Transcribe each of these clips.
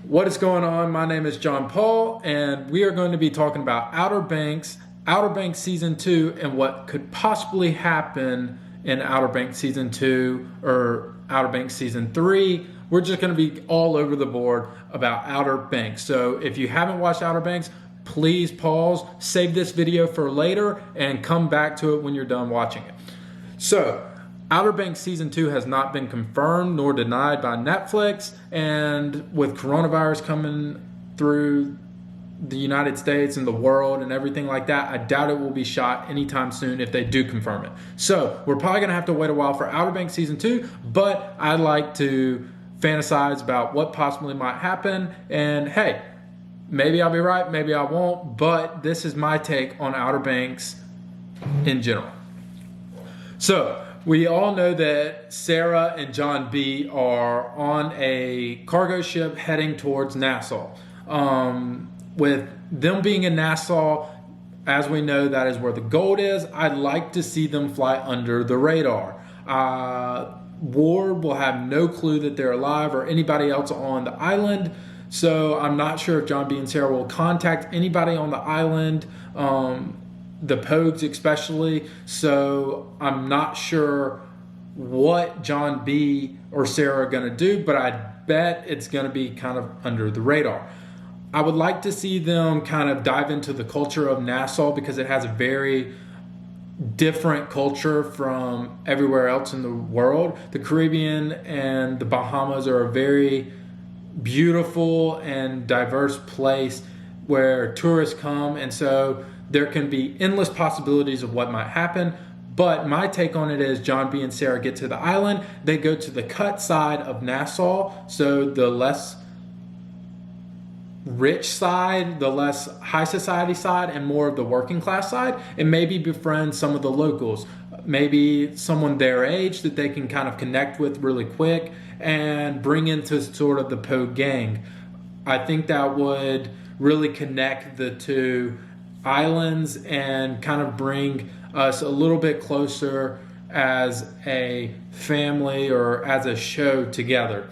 What is going on? My name is John Paul, and we are going to be talking about Outer Banks Season 2, and what could possibly happen in Outer Banks Season 2 or Outer Banks Season 3. We're just going to be all over the board about Outer Banks. So if you haven't watched Outer Banks, please pause, save this video for later, and come back to it when you're done watching it. So, Outer Banks Season 2 has not been confirmed nor denied by Netflix, and with coronavirus coming through the United States and the world and everything like that, I doubt it will be shot anytime soon if they do confirm it. So, we're probably going to have to wait a while for Outer Banks Season 2, but I'd like to fantasize about what possibly might happen, and hey, maybe I'll be right, maybe I won't, but this is my take on Outer Banks in general. So, we all know that Sarah and John B are on a cargo ship heading towards Nassau. With them being in Nassau, as we know, that is where the gold is. I'd like to see them fly under the radar. Ward will have no clue that they're alive or anybody else on the island. So I'm not sure if John B and Sarah will contact anybody on the island. The Pogues especially, so I'm not sure what John B or Sarah are going to do, but I bet it's going to be kind of under the radar. I would like to see them kind of dive into the culture of Nassau because it has a very different culture from everywhere else in the world. The Caribbean and the Bahamas are a very beautiful and diverse place where tourists come, and so there can be endless possibilities of what might happen. But my take on it is John B and Sarah get to the island. They go to the cut side of Nassau, so the less rich side, the less high society side, and more of the working class side, and maybe befriend some of the locals. Maybe someone their age that they can kind of connect with really quick and bring into sort of the Pogue gang. I think that would really connect the two islands and kind of bring us a little bit closer as a family or as a show together.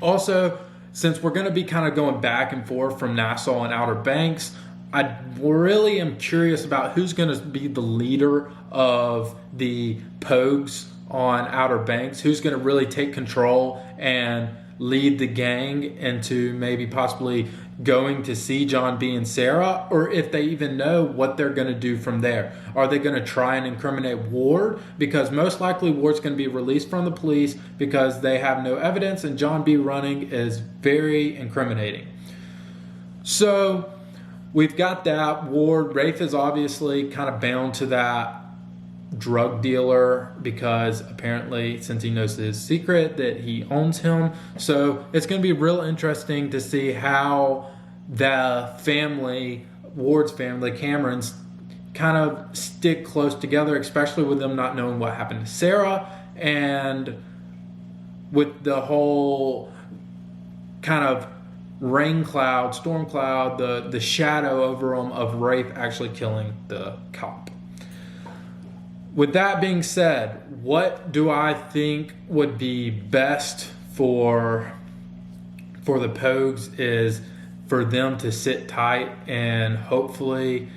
Also, since we're going to be kind of going back and forth from Nassau and Outer Banks, I really am curious about who's going to be the leader of the Pogues on Outer Banks, who's going to really take control and lead the gang into maybe possibly going to see John B and Sarah, or if they even know what they're going to do from there. Are they going to try and incriminate Ward? Because most likely Ward's going to be released from the police because they have no evidence, and John B running is very incriminating. So we've got that. Ward, Rafe is obviously kind of bound to that drug dealer because apparently, since he knows his secret, that he owns him. So it's going to be real interesting to see how the family, Ward's family, Cameron's, kind of stick close together, especially with them not knowing what happened to Sarah, and with the whole kind of rain cloud, storm cloud, the shadow over them of Rafe actually killing the cop. With that being said, what do I think would be best for the Pogues is for them to sit tight and hopefully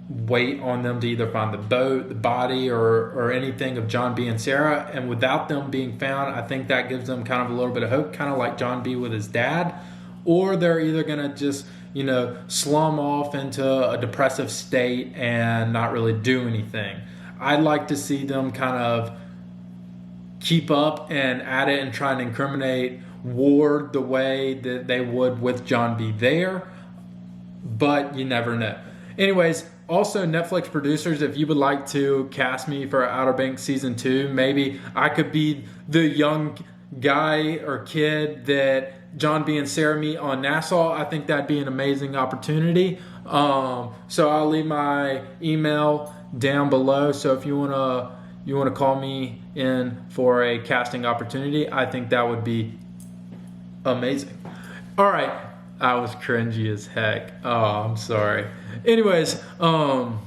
wait on them to either find the boat, the body, or anything of John B and Sarah. And without them being found, I think that gives them kind of a little bit of hope, kind of like John B with his dad. Or they're either going to just, slum off into a depressive state and not really do anything. I'd like to see them kind of keep up and at it and try and incriminate Ward the way that they would with John B there, but you never know. Anyways, also Netflix producers, if you would like to cast me for Outer Banks Season 2, maybe I could be the young guy or kid that John B and Sarah meet on Nassau. I think that'd be an amazing opportunity. So I'll leave my email down below. So if you wanna call me in for a casting opportunity, I think that would be amazing. All right, I was cringy as heck. Oh, I'm sorry. Anyways, y'all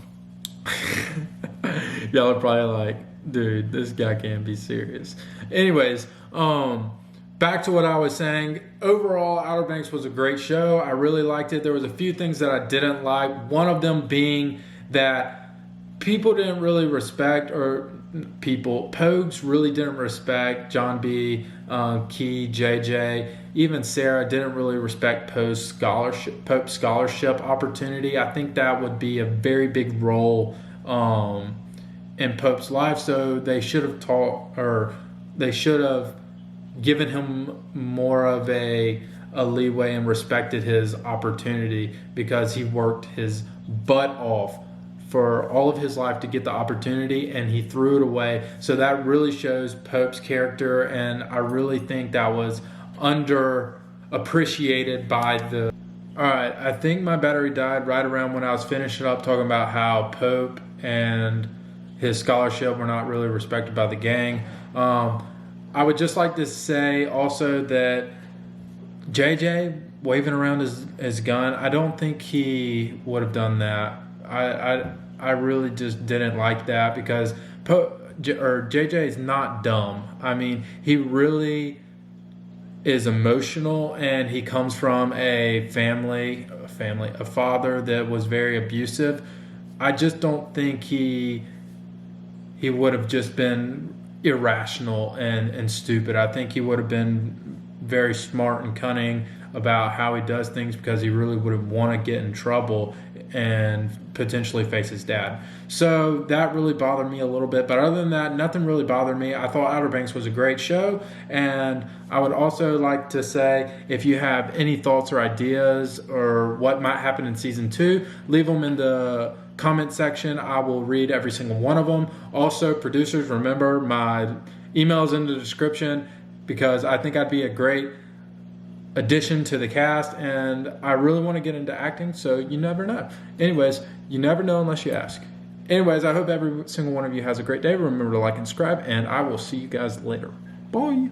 are probably like, dude, this guy can't be serious. Anyways, back to what I was saying, overall, Outer Banks was a great show. I really liked it. There was a few things that I didn't like. One of them being that people didn't really respect, or Pogues really didn't respect John B, Key, JJ, even Sarah didn't really respect Pope's scholarship opportunity. I think that would be a very big role in Pope's life. So they should have given him more of a leeway and respected his opportunity, because he worked his butt off for all of his life to get the opportunity, and he threw it away. So that really shows Pope's character, and I really think that was underappreciated by the... Alright, I think my battery died right around when I was finishing up talking about how Pope and his scholarship were not really respected by the gang. I would just like to say also that JJ waving around his gun, I don't think he would have done that. I really just didn't like that, because JJ is not dumb. I mean, he really is emotional, and he comes from a father that was very abusive. I just don't think he would have just been irrational and stupid. I think he would have been very smart and cunning about how he does things, because he really would have want to get in trouble and potentially face his dad. So that really bothered me a little bit. But other than that, nothing really bothered me. I thought Outer Banks was a great show. And I would also like to say, if you have any thoughts or ideas or what might happen in season 2, leave them in the comment section. I will read every single one of them. Also, producers, remember my email is in the description, because I think I'd be a great addition to the cast, and I really want to get into acting, so you never know. Anyways, you never know unless you ask. Anyways, I hope every single one of you has a great day. Remember to like and subscribe, and I will see you guys later. Bye.